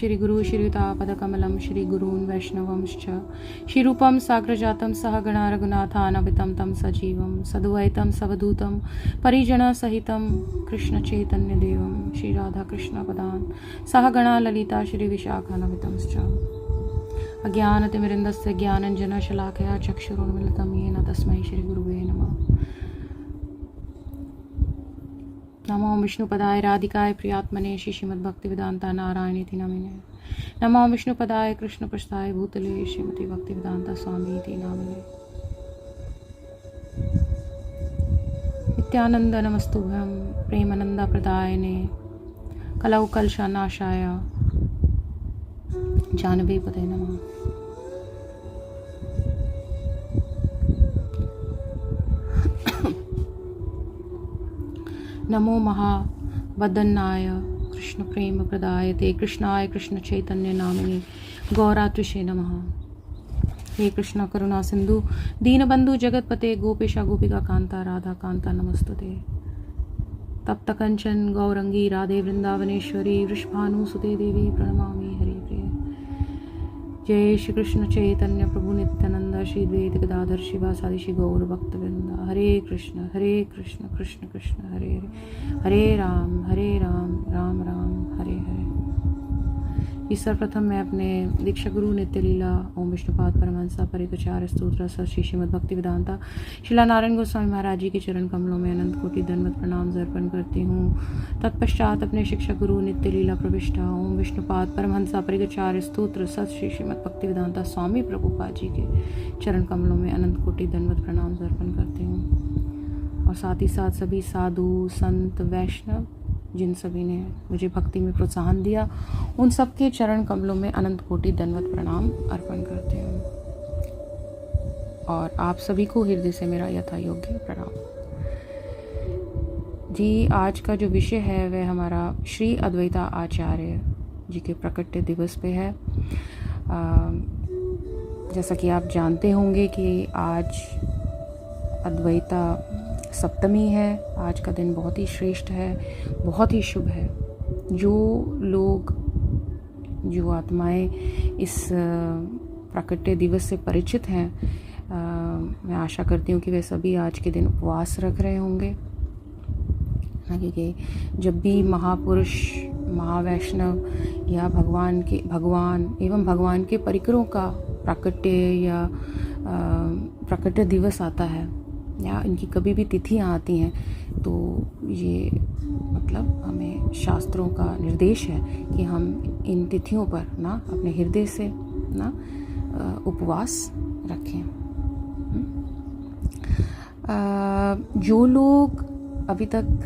श्री गुरु श्रीयुतापदकमलं श्री गुरून् वैष्णवंश्च श्रीरूपं साग्रजातं सह गणा रघुनाथानवितं तं सजीवं सद्वैतं सवधूतं परिजनसहितं कृष्णचैतन्यदेवं श्री राधाकृष्णपदान् सह गणा ललिता श्री विशाखानवितंश्च अज्ञानतिमिरिन्दस्य ज्ञानञ्जनशलाकया चक्षुरुन्मिलितं येन तस्मै श्रीगुरुवे नमः। नमो विष्णुपदाय राधिकाय प्रियात्मने श्रीमद्भक्तिवेदान्ता नारायणीति नमिने। नमो विष्णुपदाय कृष्णपृष्ठाय भूतले श्रीमती भक्तिवेदान्ता स्वामीति नामिने। नित्यानंद नमस्तुभ्यं प्रेमानंद प्रदायने कलौ कलशानाशाय जानवी पदे नमः। नमो महावदन्नाय कृष्ण प्रेम प्रदायते कृष्णाय कृष्ण चैतन्य नामिने गौरात्रिषे नमः। हे कृष्ण करुणा सिंधु दीनबंधु जगतपते गोपेशा गोपिका कांता राधा कांता नमस्तुते। तप्त कंचन गौरंगी राधे वृंदावनेश्वरी वृषभानुसुते देवी प्रणमामि हरिप्रिये। जय श्री कृष्ण चैतन्य प्रभु नित्यानंद श्री द्वैत गदाधर शिवासादि श्री गौर भक्तवृंद। हरे कृष्ण कृष्ण कृष्ण हरे हरे हरे राम राम राम हरे हरे। इस सर्वप्रथम मैं अपने दीक्षा गुरु नित्य लीला ओम विष्णुपाद परमहंसा परिप्रचार स्तोत्र सर श्री श्रीमद भक्ति वेदांता शिला नारायण गोस्वामी महाराज जी के चरण कमलों में अनंत कोटि दंडवत प्रणाम अर्पण करती हूँ। तत्पश्चात अपने शिक्षक गुरु नित्य लीला प्रविष्टा ओम विष्णुपाद परमहंसा परिप्रचार स्तोत्र सत श्री श्रीमद भक्ति वेदांता स्वामी प्रभुपाद जी के चरण कमलों में अनंत कोटि दंडवत प्रणाम अर्पण करती हूँ। और साथ ही साथ सभी साधु संत वैष्णव जिन सभी ने मुझे भक्ति में प्रोत्साहन दिया उन सबके चरण कमलों में अनंत कोटि दंडवत प्रणाम अर्पण करते हूँ। और आप सभी को हृदय से मेरा यथा योग्य प्रणाम। जी, आज का जो विषय है वह हमारा श्री अद्वैता आचार्य जी के प्रकट दिवस पे है। जैसा कि आप जानते होंगे कि आज अद्वैता सप्तमी है। आज का दिन बहुत ही श्रेष्ठ है, बहुत ही शुभ है। जो लोग, जो आत्माएं इस प्राकट्य दिवस से परिचित हैं, मैं आशा करती हूँ कि वे सभी आज के दिन उपवास रख रहे होंगे। क्योंकि जब भी महापुरुष, महावैष्णव या भगवान एवं भगवान के परिकरों का प्राकट्य या प्राकट्य दिवस आता है या इनकी कभी भी तिथियां आती हैं तो ये मतलब हमें शास्त्रों का निर्देश है कि हम इन तिथियों पर ना अपने हृदय से ना उपवास रखें। जो लोग अभी तक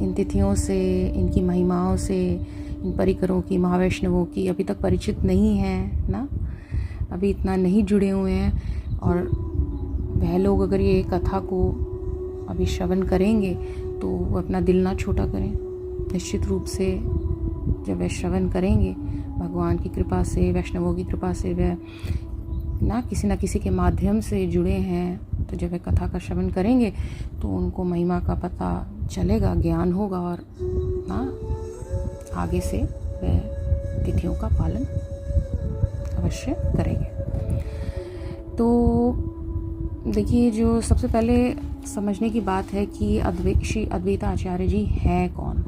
इन तिथियों से, इनकी महिमाओं से, इन परिकरों की, महावैष्णवों की अभी तक परिचित नहीं हैं ना, अभी इतना नहीं जुड़े हुए हैं, और वह लोग अगर ये कथा को अभी श्रवण करेंगे तो वो अपना दिल ना छोटा करें। निश्चित रूप से जब वह श्रवण करेंगे भगवान की कृपा से, वैष्णवों की कृपा से, वह ना किसी के माध्यम से जुड़े हैं, तो जब वह कथा का श्रवण करेंगे तो उनको महिमा का पता चलेगा, ज्ञान होगा और ना आगे से वह तिथियों का पालन अवश्य करेंगे। तो देखिए, जो सबसे पहले समझने की बात है कि श्री अद्वैता आचार्य जी हैं कौन।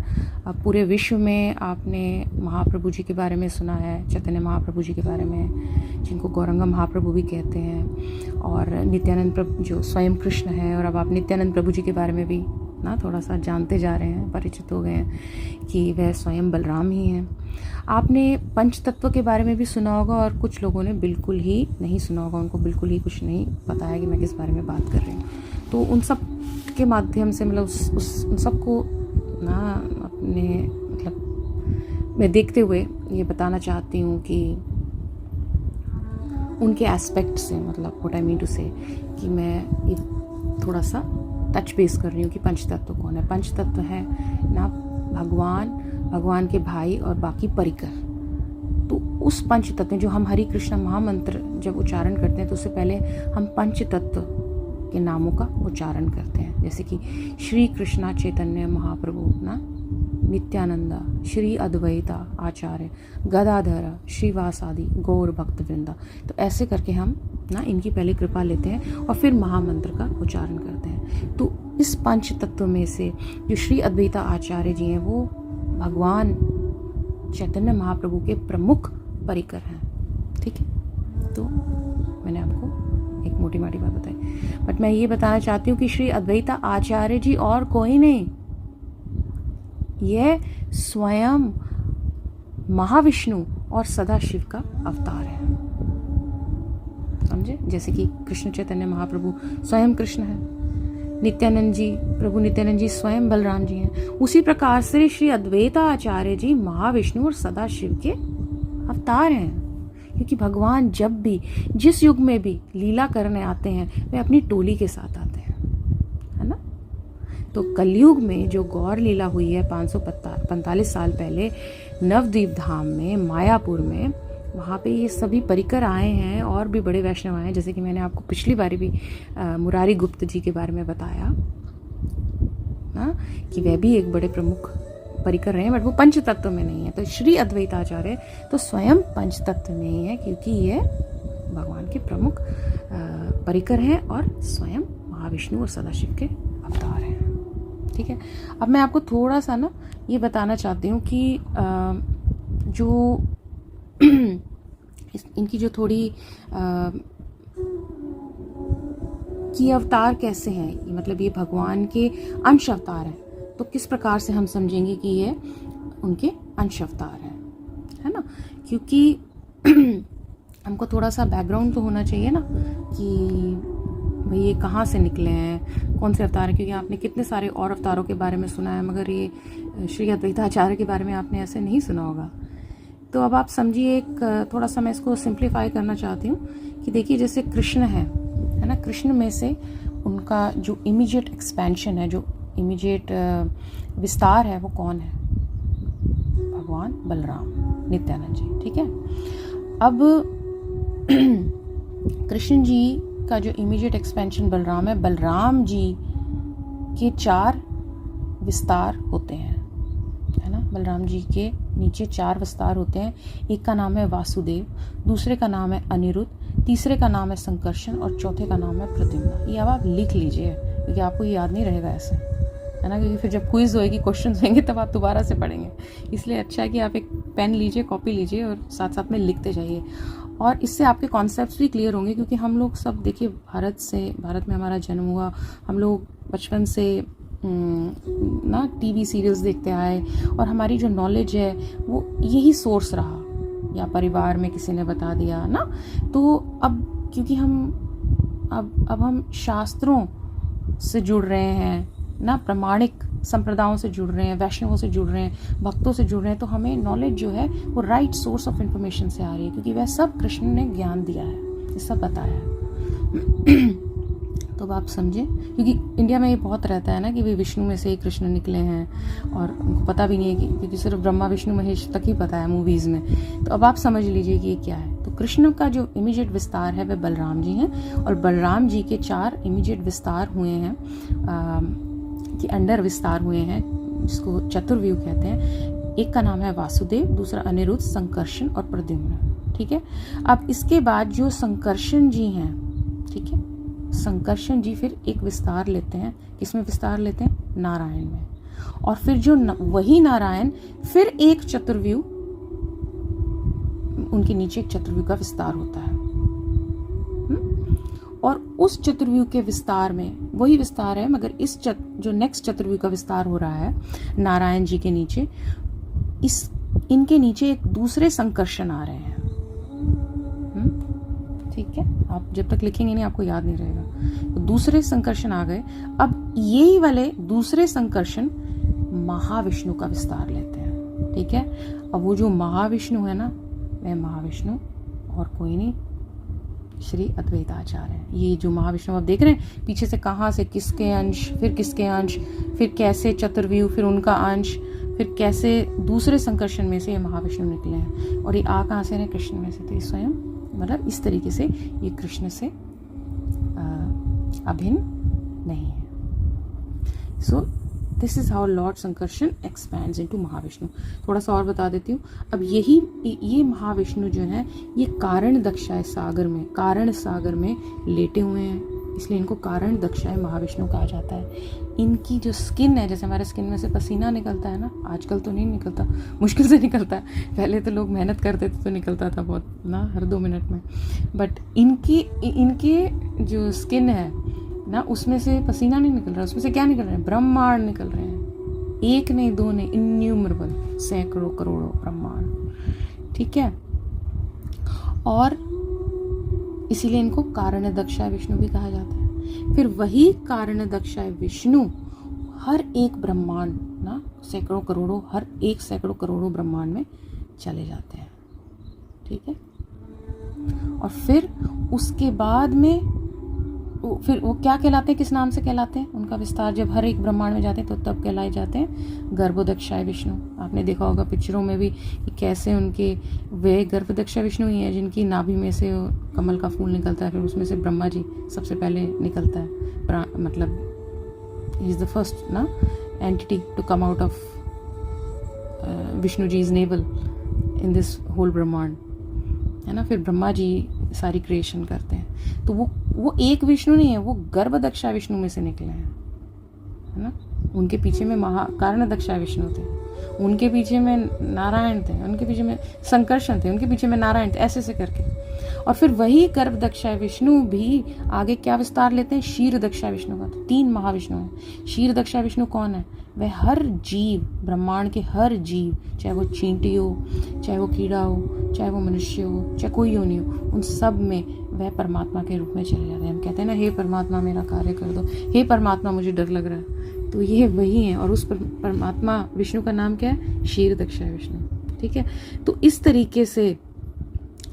अब पूरे विश्व में आपने महाप्रभु जी के बारे में सुना है, चैतन्य महाप्रभु जी के बारे में, जिनको गौरंग महाप्रभु भी कहते हैं, और नित्यानंद प्रभु जो स्वयं कृष्ण है, और अब आप नित्यानंद प्रभु जी के बारे में भी ना थोड़ा सा जानते जा रहे हैं, परिचित हो गए हैं कि वह स्वयं बलराम ही हैं। आपने पंच तत्व के बारे में भी सुना होगा, और कुछ लोगों ने बिल्कुल ही नहीं सुना होगा, उनको बिल्कुल ही कुछ नहीं पता है कि मैं किस बारे में बात कर रही हूँ। तो उन सब के माध्यम से मतलब उन सबको ना अपने मतलब मैं देखते हुए ये बताना चाहती हूँ कि उनके एस्पेक्ट से, मतलब व्हाट आई मीन टू से, कि मैं ये थोड़ा सा टच बेस कर रही हूँ कि पंच तत्व कौन है। पंच तत्व है ना भगवान के भाई और बाकी परिकर। तो उस पंच तत्व जो हम हरि कृष्ण महामंत्र जब उच्चारण करते हैं तो उससे पहले हम पंच तत्व के नामों का उच्चारण करते हैं, जैसे कि श्री कृष्णा चैतन्य महाप्रभु ना, नित्यानंदा, श्री अद्वैता आचार्य, गदाधर, श्रीवासादि गौर भक्त वृंदा। तो ऐसे करके हम ना इनकी पहले कृपा लेते हैं और फिर महामंत्र का उच्चारण करते हैं। तो इस पंच तत्व में से जो श्री अद्वैता आचार्य जी हैं वो भगवान चैतन्य महाप्रभु के प्रमुख परिकर हैं। ठीक है, तो मैंने आपको एक मोटी माटी बात बताई, बट मैं ये बताना चाहती हूँ कि श्री अद्वैता आचार्य जी और कोई नहीं, यह स्वयं महाविष्णु और सदाशिव का अवतार है। समझे? जैसे कि कृष्ण चैतन्य महाप्रभु स्वयं कृष्ण है, नित्यानंद जी, प्रभु नित्यानंद जी स्वयं बलराम जी हैं, उसी प्रकार से श्री अद्वैता आचार्य जी महाविष्णु और सदाशिव के अवतार हैं। क्योंकि भगवान जब भी जिस युग में भी लीला करने आते हैं वे अपनी टोली के साथ आते हैं, है ना। तो कलयुग में जो गौर लीला हुई है 545 साल पहले नवद्वीप धाम में, मायापुर में, वहाँ पे ये सभी परिकर आए हैं और भी बड़े वैष्णव आए हैं। जैसे कि मैंने आपको पिछली बारी भी मुरारी गुप्त जी के बारे में बताया ना, कि वह भी एक बड़े प्रमुख परिकर रहे हैं, बट वो पंच तत्व में नहीं है। तो श्री अद्वैताचार्य तो स्वयं पंच तत्व में ही है, क्योंकि ये भगवान के प्रमुख परिकर हैं और स्वयं महाविष्णु और सदाशिव के अवतार हैं। ठीक है, अब मैं आपको थोड़ा सा ना ये बताना चाहती हूँ कि जो इनकी जो थोड़ी कि अवतार कैसे हैं, मतलब ये भगवान के अंश अवतार हैं, तो किस प्रकार से हम समझेंगे कि ये उनके अंश अवतार हैं, है ना। क्योंकि हमको थोड़ा सा बैकग्राउंड तो होना चाहिए ना कि भाई ये कहाँ से निकले हैं, कौन से अवतार हैं। क्योंकि आपने कितने सारे और अवतारों के बारे में सुना है, मगर ये श्री अद्वैताचार्य के बारे में आपने ऐसे नहीं सुना होगा। तो अब आप समझिए, एक थोड़ा सा मैं इसको सिंप्लीफाई करना चाहती हूँ कि देखिए जैसे कृष्ण है ना, कृष्ण में से उनका जो इमीडिएट एक्सपेंशन है, जो इमीडिएट विस्तार है, वो कौन है? भगवान बलराम, नित्यानंद जी। ठीक है, अब कृष्ण जी का जो इमीडिएट एक्सपेंशन बलराम है, बलराम जी के 4 विस्तार होते हैं, है ना। बलराम जी के नीचे 4 विस्तार होते हैं। एक का नाम है वासुदेव, दूसरे का नाम है अनिरुद्ध, तीसरे का नाम है संकर्षण और चौथे का नाम है प्रद्युम्न। ये अब आप लिख लीजिए, क्योंकि आपको याद नहीं रहेगा ऐसे, है ना। क्योंकि फिर जब क्विज होएगी, क्वेश्चन होंगे, तब आप दोबारा से पढ़ेंगे। इसलिए अच्छा है कि आप एक पेन लीजिए, कॉपी लीजिए और साथ साथ में लिखते जाइए, और इससे आपके कॉन्सेप्ट्स भी क्लियर होंगे। क्योंकि हम लोग सब देखिए भारत में हमारा जन्म हुआ, हम लोग बचपन से ना टीवी सीरियल्स देखते आए, और हमारी जो नॉलेज है वो यही सोर्स रहा, या परिवार में किसी ने बता दिया ना। तो अब क्योंकि हम शास्त्रों से जुड़ रहे हैं ना, प्रमाणिक संप्रदायों से जुड़ रहे हैं, वैष्णवों से जुड़ रहे हैं, भक्तों से जुड़ रहे हैं, तो हमें नॉलेज जो है वो राइट सोर्स ऑफ इन्फॉर्मेशन से आ रही है, क्योंकि वह सब कृष्ण ने ज्ञान दिया है, ये सब बताया है। तो अब आप समझें, क्योंकि इंडिया में ये बहुत रहता है ना कि वे विष्णु में से ही कृष्ण निकले हैं, और उनको पता भी नहीं है क्योंकि सिर्फ ब्रह्मा विष्णु महेश तक ही पता है मूवीज़ में। तो अब आप समझ लीजिए कि ये क्या है। तो कृष्ण का जो इमीडिएट विस्तार है वह बलराम जी हैं, और बलराम जी के 4 इमीडिएट विस्तार हुए हैं, कि अंडर विस्तार हुए हैं, जिसको चतुर्व्यूह कहते हैं। एक का नाम है वासुदेव, दूसरा अनिरुद्ध, संकर्षण और प्रद्युम्न। ठीक है, अब इसके बाद जो संकर्षण जी हैं, ठीक है, संकर्षण जी फिर एक विस्तार लेते हैं। किसमें विस्तार लेते हैं? नारायण में। और फिर जो वही नारायण फिर एक चतुर्व्यूह, उनके नीचे एक चतुर्व्यूह का विस्तार होता है, और उस चतुर्व्यूह के विस्तार में वही विस्तार है, मगर इस जो नेक्स्ट चतुर्व्यूह का विस्तार हो रहा है नारायण जी के नीचे, इनके नीचे एक दूसरे संकर्षण आ रहे हैं। ठीक है, आप जब तक लिखेंगे नहीं आपको याद नहीं रहेगा। तो दूसरे संकर्षण आ गए। अब यही वाले दूसरे संकर्षण महाविष्णु का विस्तार लेते हैं। ठीक है, अब वो जो महाविष्णु है ना, वह महाविष्णु और कोई नहीं, श्री अद्वैताचार्य है। ये जो महाविष्णु आप देख रहे हैं पीछे से, कहाँ से किसके अंश, फिर किसके अंश, फिर कैसे चतुर्व्यूह, फिर उनका अंश, फिर कैसे दूसरे संकर्षण में से ये महाविष्णु निकले हैं, और ये आ कहाँ से हैं? कृष्ण में से। तो ये स्वयं मतलब इस तरीके से ये कृष्ण से अभिन्न नहीं है। So this is how Lord Sankarshan expands into Mahavishnu. थोड़ा सा और बता देती हूँ। अब ये महाविष्णु जो है ये कारण दक्षाय सागर में, कारण सागर में लेटे हुए हैं, इसलिए इनको कारण दक्षाय महाविष्णु कहा जाता है। इनकी जो स्किन है, जैसे हमारे स्किन में से पसीना निकलता है ना, आजकल तो नहीं निकलता, मुश्किल से निकलता है, पहले तो लोग मेहनत करते थे तो निकलता था बहुत ना, हर 2 मिनट में। बट इनके जो स्किन है ना, उसमें से पसीना नहीं निकल रहा, उसमें से क्या निकल रहा है? ब्रह्मांड निकल रहे हैं। एक नहीं, दो नहीं, इन्यूमरेबल, सैकड़ों करोड़ों ब्रह्मांड। ठीक है, और इसीलिए इनको कारण दक्षाय विष्णु भी कहा जाता है। फिर वही कारण दक्षाय विष्णु हर एक ब्रह्मांड ना, सैकड़ों करोड़ों, हर एक सैकड़ों करोड़ों ब्रह्मांड में चले जाते हैं। ठीक है, और फिर उसके बाद में फिर वो क्या कहलाते हैं, किस नाम से कहलाते हैं? उनका विस्तार जब हर एक ब्रह्मांड में जाते हैं तो तब कहलाए जाते हैं गर्भोदक्षाय विष्णु। आपने देखा होगा पिक्चरों में भी कि कैसे उनके वे गर्भोदक्षाय विष्णु ही हैं जिनकी नाभि में से कमल का फूल निकलता है, फिर उसमें से ब्रह्मा जी सबसे पहले निकलता है, मतलब ही इज द फर्स्ट ना entity to come out of Vishnu ji is navel in this whole ब्रह्मांड, है ना। फिर ब्रह्मा जी सारी क्रिएशन करते हैं। तो वो एक विष्णु नहीं है, वो गर्भदक्षाय विष्णु में से निकले हैं, है ना। उनके पीछे में कारण दक्षाय विष्णु थे, उनके पीछे में नारायण थे, उनके पीछे में संकर्षण थे, उनके पीछे में नारायण थे, ऐसे करके। और फिर वही गर्भदक्षाय विष्णु भी आगे क्या विस्तार लेते हैं? क्षीरदक्षाय विष्णु का। तो 3 महाविष्णु हैं। क्षीरदक्षाय विष्णु कौन है? वह हर जीव, ब्रह्मांड के हर जीव, चाहे वो चींटी हो, चाहे वो कीड़ा हो, चाहे वो मनुष्य हो, चाहे कोई योनि हो, उन सब में वह परमात्मा के रूप में चले जाते हैं। हम कहते हैं ना, हे परमात्मा मेरा कार्य कर दो, हे परमात्मा मुझे डर लग रहा है, तो ये वही है। और उस परमात्मा विष्णु का नाम क्या है? क्षीरदक्षाय विष्णु। ठीक है, तो इस तरीके से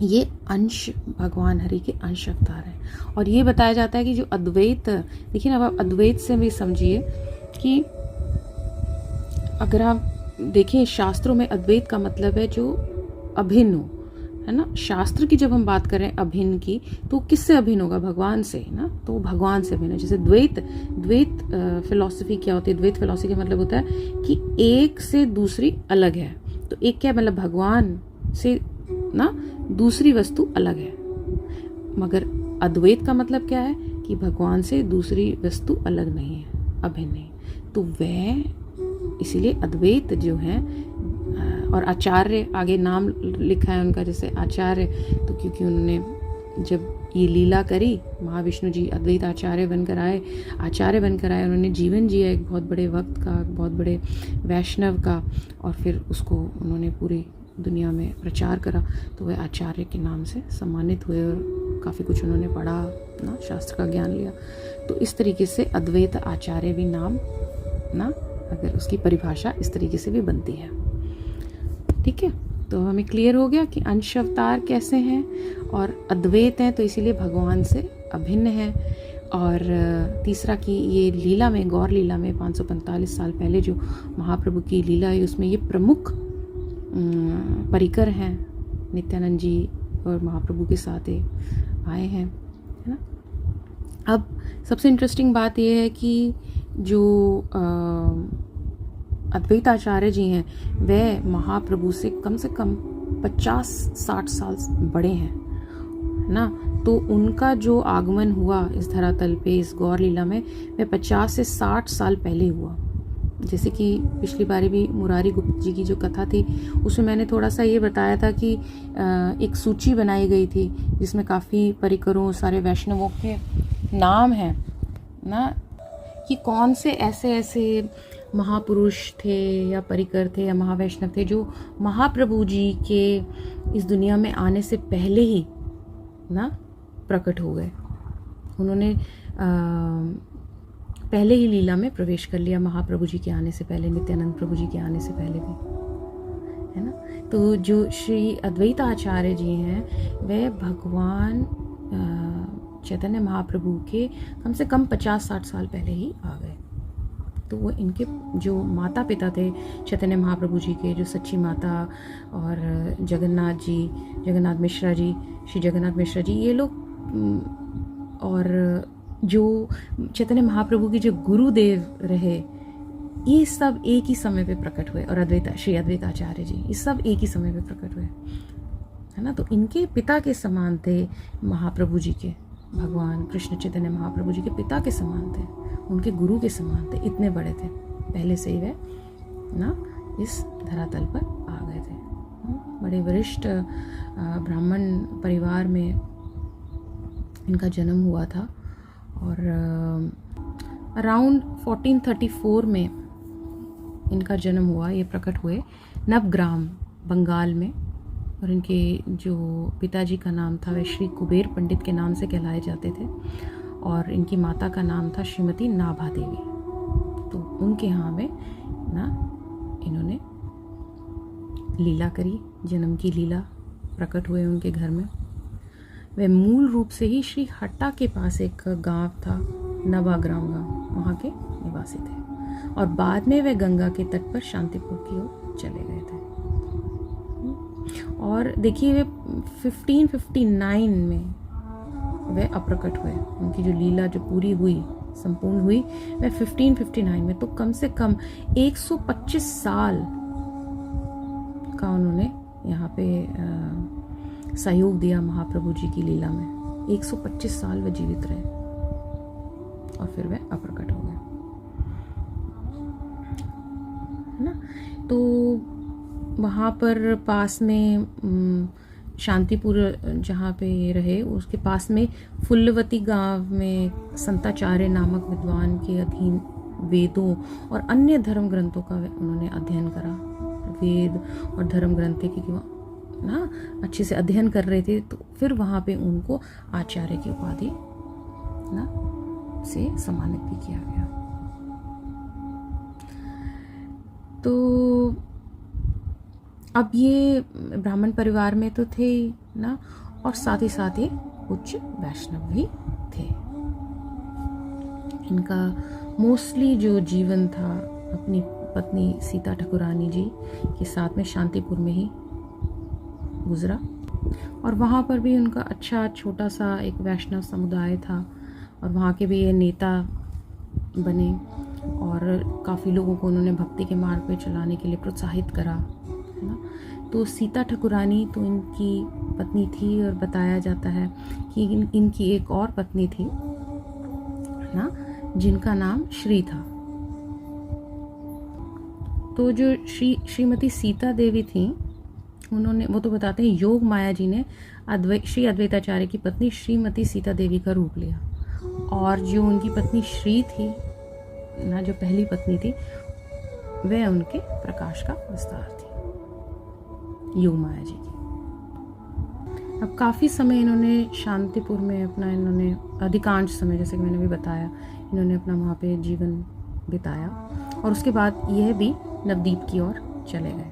ये अंश भगवान हरि के अंश अवतार हैं। और ये बताया जाता है कि जो अद्वैत, देखिए ना, अब अद्वैत से भी समझिए कि अगर आप देखें शास्त्रों में अद्वैत का मतलब है जो अभिन्न हो, है ना। शास्त्र की जब हम बात करें अभिन्न की, तो किससे अभिन्न होगा? भगवान से ना, तो भगवान से अभिन्न है। जैसे द्वैत फिलॉसफी क्या होती है? द्वैत फिलॉसफी का मतलब होता है कि एक से दूसरी अलग है। तो एक क्या मतलब? भगवान से ना दूसरी वस्तु अलग है। मगर अद्वैत का मतलब क्या है? कि भगवान से दूसरी वस्तु अलग नहीं है, अभिन्न नहीं। तो वह इसीलिए अद्वैत जो है, और आचार्य आगे नाम लिखा है उनका, जैसे आचार्य, तो क्योंकि उन्होंने जब ये लीला करी, महाविष्णु जी अद्वैत आचार्य बनकर आए, उन्होंने जीवन जिया एक बहुत बड़े वक्त का, बहुत बड़े वैष्णव का, और फिर उसको उन्होंने पूरी दुनिया में प्रचार करा, तो वह आचार्य के नाम से सम्मानित हुए और काफ़ी कुछ उन्होंने पढ़ा ना, शास्त्र का ज्ञान लिया। तो इस तरीके से अद्वैत आचार्य भी नाम ना, अगर उसकी परिभाषा इस तरीके से भी बनती है। ठीक है, तो हमें क्लियर हो गया कि अंश अवतार कैसे हैं और अद्वैत हैं, तो इसीलिए भगवान से अभिन्न है। और तीसरा कि ये लीला में, गौर लीला में 545 साल पहले जो महाप्रभु की लीला है, उसमें ये प्रमुख परिकर हैं, नित्यानंद जी और महाप्रभु के साथ आए हैं, है ना। अब सबसे इंटरेस्टिंग बात यह है कि जो अद्वैत आचार्य जी हैं, वह महाप्रभु से कम 50-60 साल बड़े हैं, है ना। तो उनका जो आगमन हुआ इस धरातल पे, इस गौर लीला में, वह 50 से 60 साल पहले हुआ। जैसे कि पिछली बारी भी मुरारी गुप्त जी की जो कथा थी, उसमें मैंने थोड़ा सा ये बताया था कि एक सूची बनाई गई थी जिसमें काफ़ी परिकरों, सारे वैष्णवों के नाम हैं ना, कि कौन से ऐसे महापुरुष थे या परिकर थे या महावैष्णव थे जो महाप्रभु जी के इस दुनिया में आने से पहले ही ना प्रकट हो गए। उन्होंने पहले ही लीला में प्रवेश कर लिया, महाप्रभु जी के आने से पहले, नित्यानंद प्रभु जी के आने से पहले भी, है ना। तो जो श्री अद्वैत आचार्य जी हैं, वे भगवान चैतन्य महाप्रभु के कम से कम 50-60 साल पहले ही आ गए। तो वो इनके जो माता पिता थे चैतन्य महाप्रभु जी के, जो सच्ची माता और जगन्नाथ मिश्रा जी, श्री जगन्नाथ मिश्रा जी, ये लोग, और जो चैतन्य महाप्रभु के जो गुरुदेव रहे ये सब एक ही समय पे प्रकट हुए, और श्री अद्वैताचार्य जी ये सब एक ही समय पे प्रकट हुए, है ना। तो इनके पिता के समान थे महाप्रभु जी के, भगवान कृष्ण चैतन्य महाप्रभु जी के पिता के समान थे, उनके गुरु के समान थे, इतने बड़े थे। पहले से ही वे ना इस धरातल पर आ गए थे। बड़े वरिष्ठ ब्राह्मण परिवार में इनका जन्म हुआ था, और अराउंड 1434 में इनका जन्म हुआ। ये प्रकट हुए नवग्राम बंगाल में, और इनके जो पिताजी का नाम था वह श्री कुबेर पंडित के नाम से कहलाए जाते थे, और इनकी माता का नाम था श्रीमती नाभा देवी। तो उनके यहाँ में ना इन्होंने लीला करी, जन्म की लीला प्रकट हुए उनके घर में। वे मूल रूप से ही श्री हट्टा के पास एक गांव था, नवाग्राम गांव, वहाँ के निवासी थे, और बाद में वे गंगा के तट पर शांतिपुर की ओर चले गए थे। और देखिए वे 1559 में वे अप्रकट हुए। उनकी जो लीला जो पूरी हुई, संपूर्ण हुई, वह 1559 में। तो कम से कम 125 साल का उन्होंने यहाँ पे सहयोग दिया महाप्रभु जी की लीला में। 125 साल वे जीवित रहे, और फिर वे अप्रकट हो गए, है ना। तो वहाँ पर पास में शांतिपुर जहाँ पे रहे, उसके पास में फुल्लवती गांव में संताचार्य नामक विद्वान के अधीन वेदों और अन्य धर्म ग्रंथों का उन्होंने अध्ययन करा। वेद और धर्म ग्रंथ की ना अच्छे से अध्ययन कर रहे थे, तो फिर वहाँ पे उनको आचार्य की उपाधि ना से सम्मानित भी किया गया। तो अब ये ब्राह्मण परिवार में तो थे ना, और साथ ही साथ ये उच्च वैष्णव भी थे। इनका मोस्टली जो जीवन था अपनी पत्नी सीता ठाकुरानी जी के साथ में शांतिपुर में ही गुजरा, और वहाँ पर भी उनका अच्छा छोटा सा एक वैष्णव समुदाय था, और वहाँ के भी ये नेता बने, और काफ़ी लोगों को उन्होंने भक्ति के मार्ग पे चलाने के लिए प्रोत्साहित करा, है ना। तो सीता ठाकुरानी तो इनकी पत्नी थी, और बताया जाता है कि इनकी एक और पत्नी थी ना, जिनका नाम श्री था। तो जो श्रीमती सीता देवी थी, उन्होंने, वो तो बताते हैं, योग माया जी ने श्री अद्वैताचार्य की पत्नी श्रीमती सीता देवी का रूप लिया, और जो उनकी पत्नी श्री थी ना, जो पहली पत्नी थी, वह उनके प्रकाश का विस्तार थी, योग माया जी की। अब काफ़ी समय इन्होंने शांतिपुर में अपना, इन्होंने अधिकांश समय, जैसे कि मैंने भी बताया, इन्होंने अपना वहाँ पे जीवन बिताया, और उसके बाद यह भी नवद्वीप की ओर चले गए,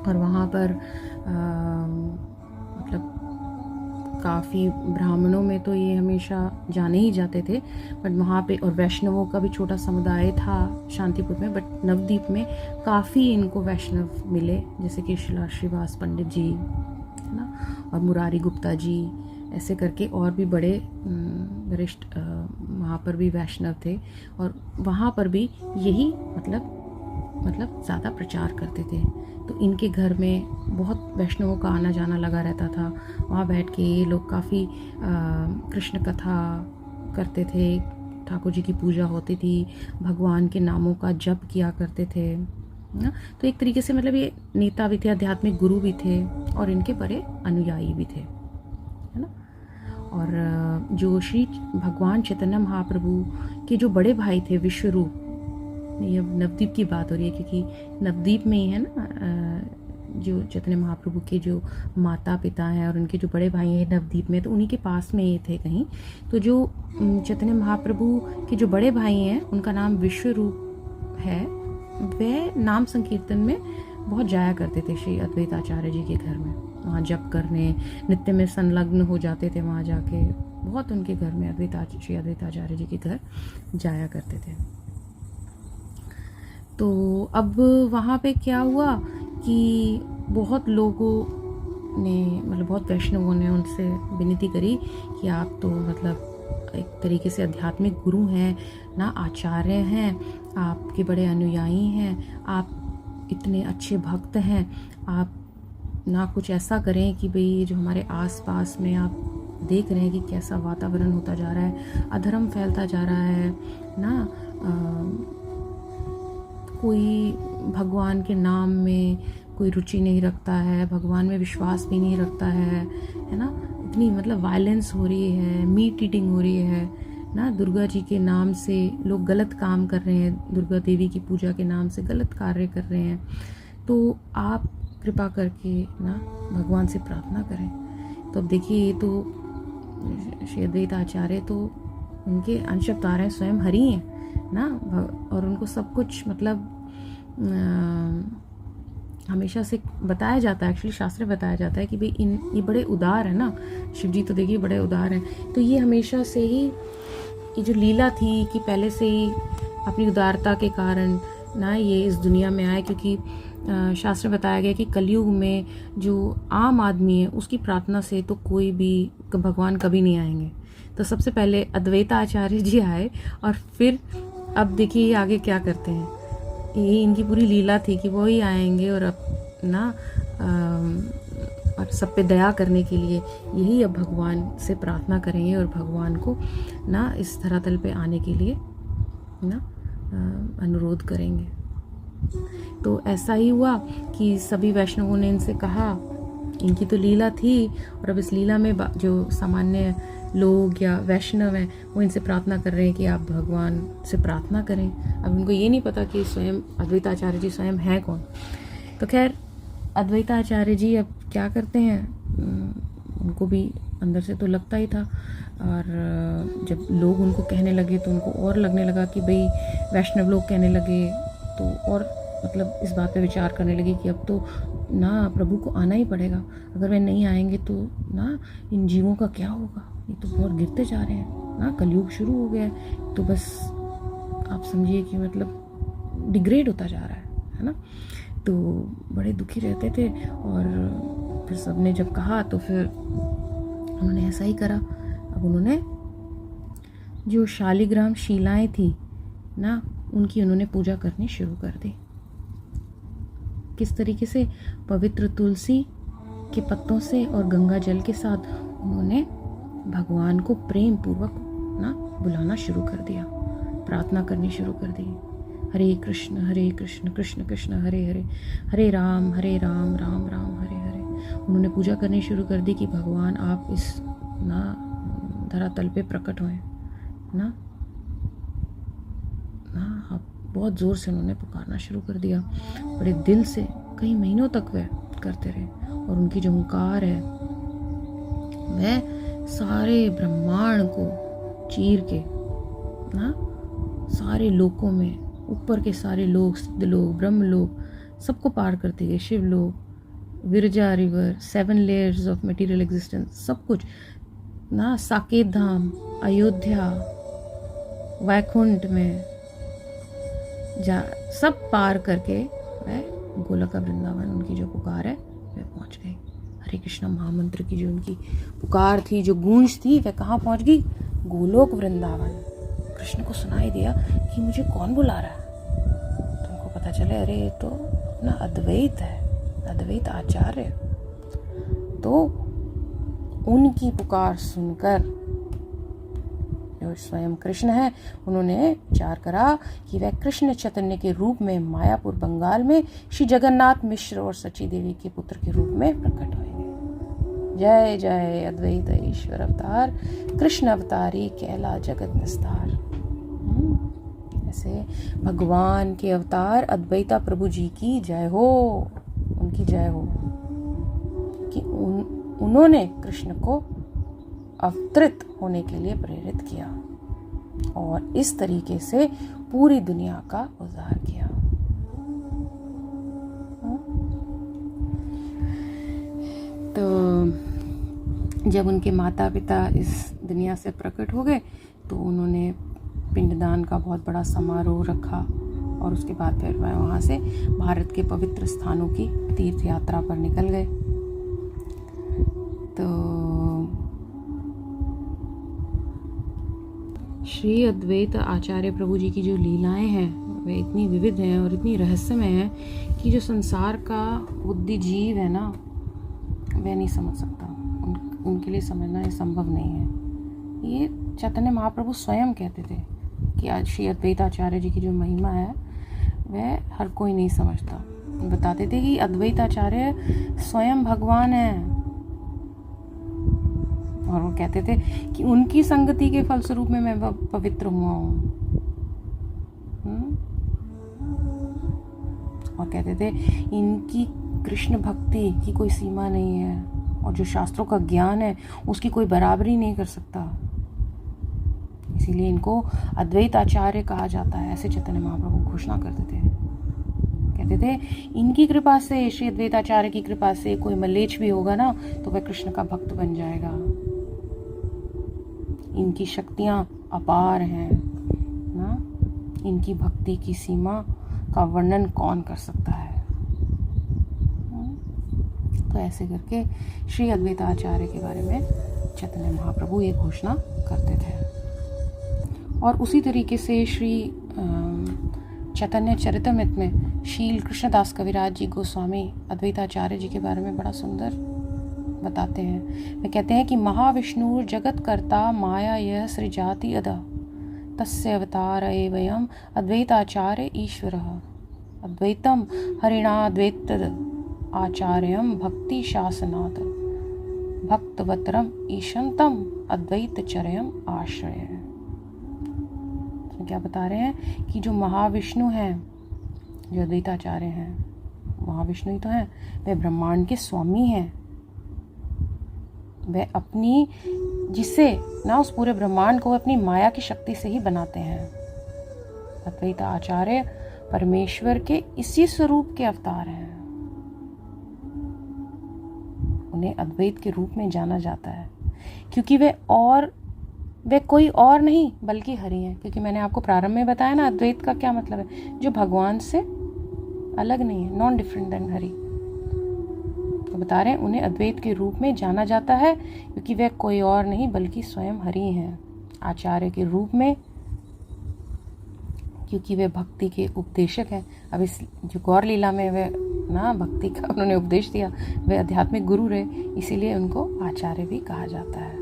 और वहाँ पर मतलब काफ़ी ब्राह्मणों में तो ये हमेशा जाने ही जाते थे, बट वहाँ पे, और वैष्णवों का भी छोटा समुदाय था शांतिपुर में, बट नवद्वीप में काफ़ी इनको वैष्णव मिले, जैसे कि श्रीवास पंडित जी, है ना, और मुरारी गुप्ता जी, ऐसे करके और भी बड़े वरिष्ठ वहाँ पर भी वैष्णव थे, और वहाँ पर भी यही मतलब ज़्यादा प्रचार करते थे। तो इनके घर में बहुत वैष्णवों का आना जाना लगा रहता था। वहाँ बैठ के ये लोग काफ़ी कृष्ण कथा करते थे, ठाकुर जी की पूजा होती थी, भगवान के नामों का जप किया करते थे ना। तो एक तरीके से मतलब ये नेता भी थे, आध्यात्मिक गुरु भी थे, और इनके बड़े अनुयायी भी थे, है ना। और जो श्री भगवान चैतन्य महाप्रभु के जो बड़े भाई थे विश्वरूप, ये नवद्वीप की बात हो रही है क्योंकि नवद्वीप में ही है ना जो चैतन्य महाप्रभु के जो माता पिता हैं और उनके जो बड़े भाई हैं नवद्वीप में, तो उन्हीं के पास में ये थे कहीं। तो जो चैतन्य महाप्रभु के जो बड़े भाई हैं उनका नाम विश्वरूप है, वे नाम संकीर्तन में बहुत जाया करते थे श्री अद्वैताचार्य जी के घर में, वहाँ जप करने, नित्य में संलग्न हो जाते थे, वहाँ जाके बहुत उनके घर में श्री अद्वैताचार्य जी के घर जाया करते थे। तो अब वहाँ पे क्या हुआ कि बहुत लोगों ने, मतलब बहुत वैष्णवों ने उनसे विनती करी कि आप तो मतलब एक तरीके से आध्यात्मिक गुरु हैं ना, आचार्य हैं, आपके बड़े अनुयायी हैं, आप इतने अच्छे भक्त हैं। आप ना कुछ ऐसा करें कि भाई जो हमारे आसपास में आप देख रहे हैं कि कैसा वातावरण होता जा रहा है, अधर्म फैलता जा रहा है ना, कोई भगवान के नाम में कोई रुचि नहीं रखता है, भगवान में विश्वास भी नहीं रखता है ना, इतनी मतलब वायलेंस हो रही है, मीट ईटिंग हो रही है ना, दुर्गा जी के नाम से लोग गलत काम कर रहे हैं, दुर्गा देवी की पूजा के नाम से गलत कार्य कर रहे हैं। तो आप कृपा करके ना भगवान से प्रार्थना करें। तो अब देखिए, ये तो श्री अद्वैत आचार्य तो उनके अंश अवतार हैं, स्वयं हरि हैं ना, और उनको सब कुछ मतलब हमेशा से बताया जाता है, एक्चुअली शास्त्र में बताया जाता है कि भाई ये बड़े उदार है ना, शिव जी तो देखिए बड़े उदार हैं। तो ये हमेशा से ही ये जो लीला थी कि पहले से ही अपनी उदारता के कारण ना ये इस दुनिया में आए, क्योंकि शास्त्र बताया गया कि कलयुग में जो आम आदमी है उसकी प्रार्थना से तो कोई भी भगवान कभी नहीं आएंगे। तो सबसे पहले अद्वैत आचार्य जी आए, और फिर अब देखिए आगे क्या करते हैं। ये इनकी पूरी लीला थी कि वो ही आएंगे और अब ना और सब पे दया करने के लिए यही अब भगवान से प्रार्थना करेंगे और भगवान को ना इस धरातल पे आने के लिए ना अनुरोध करेंगे। तो ऐसा ही हुआ कि सभी वैष्णवों ने इनसे कहा, इनकी तो लीला थी और अब इस लीला में जो सामान्य लोग या वैष्णव हैं वो इनसे प्रार्थना कर रहे हैं कि आप भगवान से प्रार्थना करें। अब उनको ये नहीं पता कि स्वयं अद्वैताचार्य जी स्वयं हैं कौन। तो खैर अद्वैताचार्य जी अब क्या करते हैं, उनको भी अंदर से तो लगता ही था, और जब लोग उनको कहने लगे तो उनको और लगने लगा कि भाई वैष्णव लोग कहने लगे तो और मतलब इस बात पे विचार करने लगे कि अब तो ना प्रभु को आना ही पड़ेगा, अगर वे नहीं आएंगे तो ना इन जीवों का क्या होगा, ये तो बहुत गिरते जा रहे हैं ना, कलयुग शुरू हो गया है, तो बस आप समझिए कि मतलब डिग्रेड होता जा रहा है ना। तो बड़े दुखी रहते थे, और फिर सबने जब कहा तो फिर उन्होंने ऐसा ही करा। अब उन्होंने जो शालिग्राम शिलाएं थी ना, उनकी उन्होंने पूजा करनी शुरू कर दी। किस तरीके से, पवित्र तुलसी के पत्तों से और गंगा जल के साथ उन्होंने भगवान को प्रेम पूर्वक ना बुलाना शुरू कर दिया, प्रार्थना करनी शुरू कर दी। हरे कृष्ण कृष्ण कृष्ण हरे हरे, हरे राम राम राम हरे हरे। उन्होंने पूजा करनी शुरू कर दी कि भगवान आप इस ना धरातल पे प्रकट होएं ना, आप बहुत ज़ोर से उन्होंने पुकारना शुरू कर दिया। बड़े दिल से कई महीनों तक वह करते रहे, और उनकी जो हुंकार है वह सारे ब्रह्मांड को चीर के ना सारे लोकों में, ऊपर के सारे लोग, सिद्ध लोग, ब्रह्म लोग, सबको पार करते गए। शिव लोग, Viraja river, 7 layers of material existence, सब कुछ ना, साकेत धाम, अयोध्या, वैकुंठ में जा सब पार करके वह गोलका वृंदावन, उनकी जो पुकार है वह पहुंच गई। हरे कृष्णा महामंत्र की जो उनकी पुकार थी, जो गूंज थी, वह कहाँ पहुंच गई? गोलोक वृंदावन। कृष्ण को सुनाई दिया कि मुझे कौन बुला रहा है। तो उनको पता चले अरे ये तो ना अद्वैत है, अद्वैत आचार्य। तो उनकी पुकार सुनकर जो स्वयं कृष्ण है, उन्होंने विचार करा कि वह कृष्ण चैतन्य के रूप में मायापुर बंगाल में श्री जगन्नाथ मिश्र और सची देवी के पुत्र के रूप में प्रकट होंगे। जय जय अद्वैत ईश्वर अवतार, कृष्ण अवतारी कैला जगत विस्तार। ऐसे भगवान के अवतार अद्वैता प्रभु जी की जय हो, उनकी जय हो कि उन्होंने कृष्ण को अवतरित होने के लिए प्रेरित किया और इस तरीके से पूरी दुनिया का उद्धार किया। तो जब उनके माता पिता इस दुनिया से प्रकट हो गए तो उन्होंने पिंडदान का बहुत बड़ा समारोह रखा और उसके बाद फिर वह वहाँ से भारत के पवित्र स्थानों की तीर्थ यात्रा पर निकल गए। तो श्री अद्वैत आचार्य प्रभु जी की जो लीलाएं हैं वे इतनी विविध हैं और इतनी रहस्यमय हैं कि जो संसार का बुद्धिजीव है ना वह नहीं समझ सकता। उनके लिए समझना ये संभव नहीं है। ये चैतन्य महाप्रभु स्वयं कहते थे कि आज श्री अद्वैत आचार्य जी की जो महिमा है वह हर कोई नहीं समझता। बताते थे कि अद्वैत आचार्य स्वयं भगवान है और वो कहते थे कि उनकी संगति के फलस्वरूप में मैं पवित्र हुआ हूँ। और कहते थे इनकी कृष्ण भक्ति की कोई सीमा नहीं है और जो शास्त्रों का ज्ञान है उसकी कोई बराबरी नहीं कर सकता, इसीलिए इनको अद्वैत आचार्य कहा जाता है। ऐसे चैतन्य महाप्रभु घोषणा करते थे। कहते थे इनकी कृपा से, श्री अद्वैत आचार्य की कृपा से कोई मलेच्छ भी होगा ना तो वह कृष्ण का भक्त बन जाएगा। इनकी शक्तियाँ अपार हैं ना, इनकी भक्ति की सीमा का वर्णन कौन कर सकता है। तो ऐसे करके श्री अद्वैत आचार्य के बारे में चैतन्य महाप्रभु ये घोषणा करते थे। और उसी तरीके से श्री चैतन्य चरितमृत में शील कृष्णदास कविराज जी गोस्वामी अद्वैताचार्य जी के बारे में बड़ा सुंदर बताते हैं। वे कहते हैं कि महाविष्णु जगत कर्ता माया यह सृजाति अदा तस्य अवतार एवं अद्वैताचार्य ईश्वरः अद्वैतम हरिणाद्वैत आचार्यम भक्ति शासनात् भक्तवतरम ईशंतम अद्वैतचर्यम आश्रय। क्या बता रहे हैं कि जो महाविष्णु हैं, जो अद्वैताचार्य हैं, महाविष्णु ही तो हैं, वे ब्रह्मांड के स्वामी हैं। वे अपनी जिससे ना उस पूरे ब्रह्मांड को अपनी माया की शक्ति से ही बनाते हैं। अद्वैत आचार्य परमेश्वर के इसी स्वरूप के अवतार हैं। उन्हें अद्वैत के रूप में जाना जाता है क्योंकि वे कोई और नहीं बल्कि हरि हैं। क्योंकि मैंने आपको प्रारंभ में बताया ना अद्वैत का क्या मतलब है, जो भगवान से अलग नहीं है, नॉन डिफरेंट देन हरि। तो बता रहे हैं उन्हें अद्वैत के रूप में जाना जाता है क्योंकि वे कोई और नहीं बल्कि स्वयं हरि हैं। आचार्य के रूप में क्योंकि वे भक्ति के उपदेशक हैं। अब इस जो गौर लीला में वे ना भक्ति का उन्होंने उपदेश दिया, वे आध्यात्मिक गुरु रहे, इसीलिए उनको आचार्य भी कहा जाता है।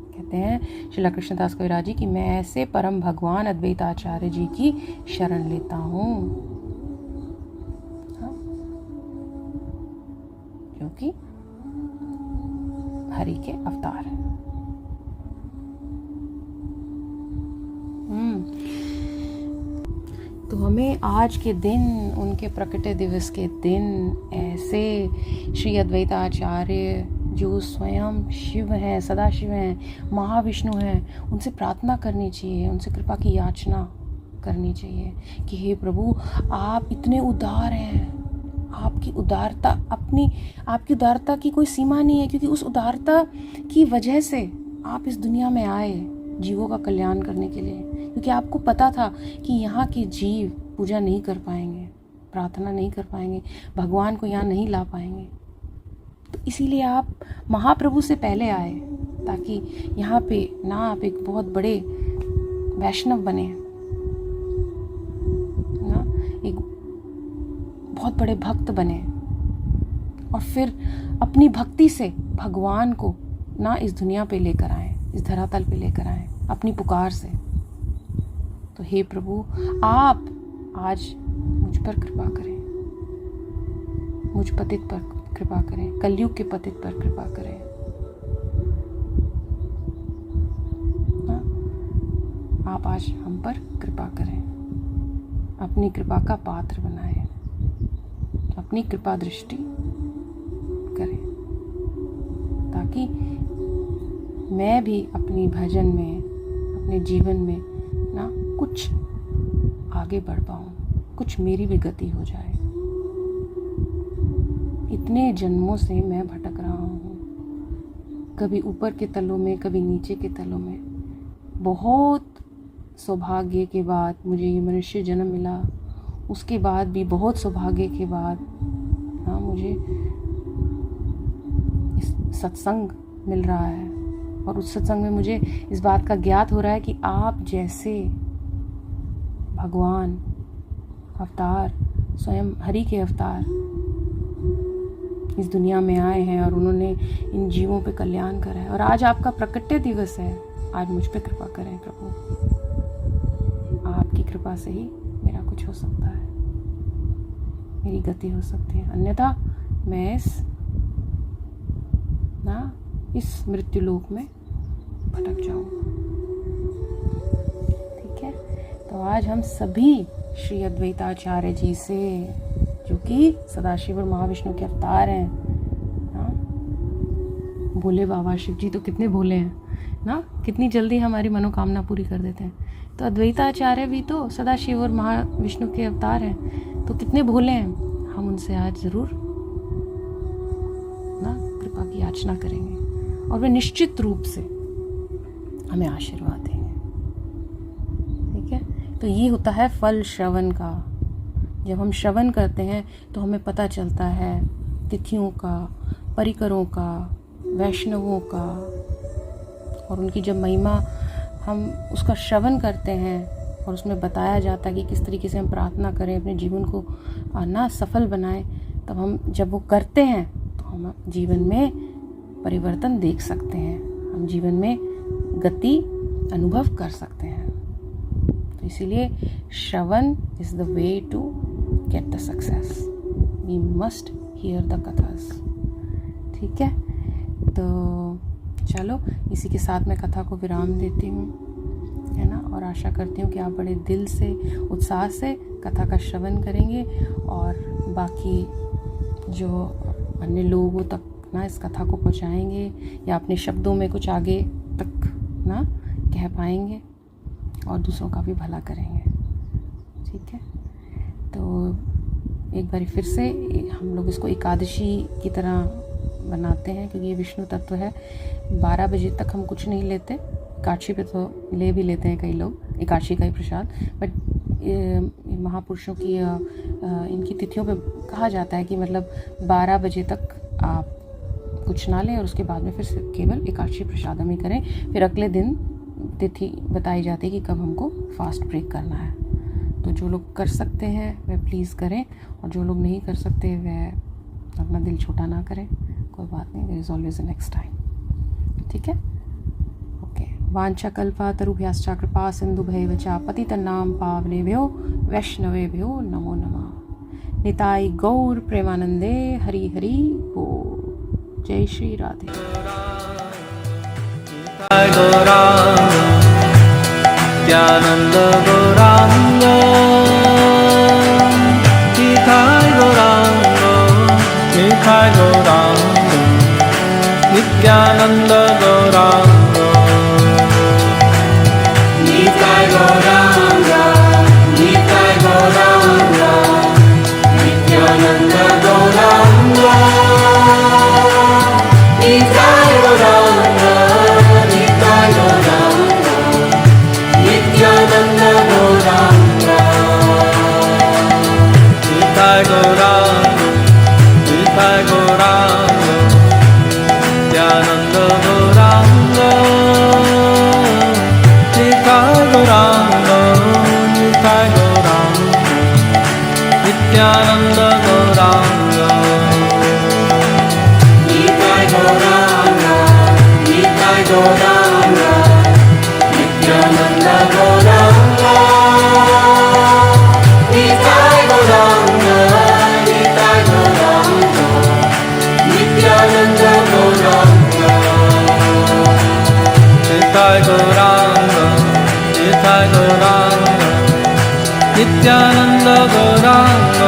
कहते हैं श्रीला कृष्णदास कविराज जी कि मैं ऐसे परम भगवान अद्वैत आचार्य जी की शरण लेता हूँ, जो कि हरि के अवतार हैं। तो हमें आज के दिन, उनके प्रकट दिवस के दिन, ऐसे श्री अद्वैत आचार्य जो स्वयं शिव हैं, सदा शिव हैं, महाविष्णु हैं, उनसे प्रार्थना करनी चाहिए, उनसे कृपा की याचना करनी चाहिए कि हे प्रभु आप इतने उदार हैं, आपकी उदारता की कोई सीमा नहीं है, क्योंकि उस उदारता की वजह से आप इस दुनिया में आए जीवों का कल्याण करने के लिए, क्योंकि आपको पता था कि यहाँ के जीव पूजा नहीं कर पाएंगे, प्रार्थना नहीं कर पाएंगे, भगवान को यहाँ नहीं ला पाएंगे। तो इसीलिए आप महाप्रभु से पहले आए ताकि यहाँ पे ना आप एक बहुत बड़े वैष्णव बने ना, एक बहुत बड़े भक्त बने और फिर अपनी भक्ति से भगवान को ना इस दुनिया पे लेकर आए, इस धरातल पे लेकर आए अपनी पुकार से। तो हे प्रभु आप आज मुझ पर कृपा करें, मुझ पतित पर कृपा करें, कलयुग के पतित पर कृपा करें। आप आज हम पर कृपा करें, अपनी कृपा का पात्र बनाएं, अपनी कृपा दृष्टि करें, ताकि मैं भी अपनी भजन में, अपने जीवन में ना कुछ आगे बढ़ पाऊँ, कुछ मेरी भी गति हो जाए। इतने जन्मों से मैं भटक रहा हूँ, कभी ऊपर के तलों में, कभी नीचे के तलों में। बहुत सौभाग्य के बाद मुझे ये मनुष्य जन्म मिला, उसके बाद भी बहुत सौभाग्य के बाद हाँ मुझे इस सत्संग मिल रहा है, और उस सत्संग में मुझे इस बात का ज्ञात हो रहा है कि आप जैसे भगवान अवतार, स्वयं हरि के अवतार इस दुनिया में आए हैं और उन्होंने इन जीवों पे कल्याण करा है। और आज आपका प्रकट्य दिवस है, आज मुझ पे कृपा करें प्रभु। आपकी कृपा से ही मेरा कुछ हो सकता है, मेरी गति हो सकती है, अन्यथा मैं इस मृत्यु लोक में भटक जाऊं। ठीक है, तो आज हम सभी श्री अद्वैताचार्य जी से, जो कि सदाशिव और महाविष्णु के अवतार हैं, भोले बाबा शिव जी तो कितने भोले हैं ना, कितनी जल्दी हमारी मनोकामना पूरी कर देते हैं। तो अद्वैताचार्य भी तो सदाशिव और महाविष्णु के अवतार हैं, तो कितने भोले हैं। हम उनसे आज ज़रूर कृपा की याचना करेंगे और वे निश्चित रूप से हमें आशीर्वाद देंगे। ठीक है, तो ये होता है फल श्रवण का। जब हम श्रवण करते हैं तो हमें पता चलता है तिथियों का, परिकरों का, वैष्णवों का, और उनकी जब महिमा हम उसका श्रवण करते हैं और उसमें बताया जाता है कि किस तरीके से हम प्रार्थना करें, अपने जीवन को सफल बनाएं, तब हम जब वो करते हैं तो हम जीवन में परिवर्तन देख सकते हैं, हम जीवन में गति अनुभव कर सकते हैं। तो इसीलिए श्रवण is the way to get the success. We must hear the कथास। ठीक है, तो चलो इसी के साथ मैं कथा को विराम देती हूँ, है ना, और आशा करती हूँ कि आप बड़े दिल से, उत्साह से कथा का श्रवण करेंगे और बाकी जो अन्य लोगों तक इस कथा को पहुँचाएंगे या अपने शब्दों में कुछ आगे तक कह पाएंगे और दूसरों का भी भला करेंगे। ठीक है, तो एक बार फिर से हम लोग इसको एकादशी की तरह बनाते हैं, क्योंकि ये विष्णु तत्व है। 12 बजे तक हम कुछ नहीं लेते, एकादशी पे तो ले भी लेते हैं कई लोग एकादशी का ही प्रसाद, बट महापुरुषों की इनकी तिथियों पे कहा जाता है कि मतलब 12 बजे तक आप कुछ ना लें और उसके बाद में फिर केवल एकादशी प्रसादम ही करें। फिर अगले दिन तिथि बताई जाती है कि कब हमको फास्ट ब्रेक करना है। तो जो लोग कर सकते हैं वह प्लीज़ करें, और जो लोग नहीं कर सकते वह अपना दिल छोटा ना करें, कोई बात नहीं, there is always a next time. ठीक है, ओके। वाञ्छाकल्पतरुभ्यश्च कृपा सिन्धुभ्यैव च पतितनां पावनेभ्यो वैष्णवेभ्यो नमो नमः। निताई गौर प्रेमानंदे हरि हरि बोल। जय श्री राधे। नित्यानंद गौरांग, निताय गौरांग, निताय गौरांग, नित्यानंद गौरांग, निताय गौरांग, निताय गौरांग, नित्यानंद गौरांग, निताय गौरांग, निताय गौरांग, नित्यानंद गौरांग, निताय गौरांग, निताय गौरांग, नित्यानंद गौरांग, निताय गौरांग, निताय गौरांग, नित्यानंद गौरांग, निताय गौरांग, निताय गौरांग, नित्यानंद गौरांग, निताय गौरांग, निताय गौरांग, नित्यानंद गौरांग, निताय गौरांग, निताय गौरांग, नित्यानंद गौरांग,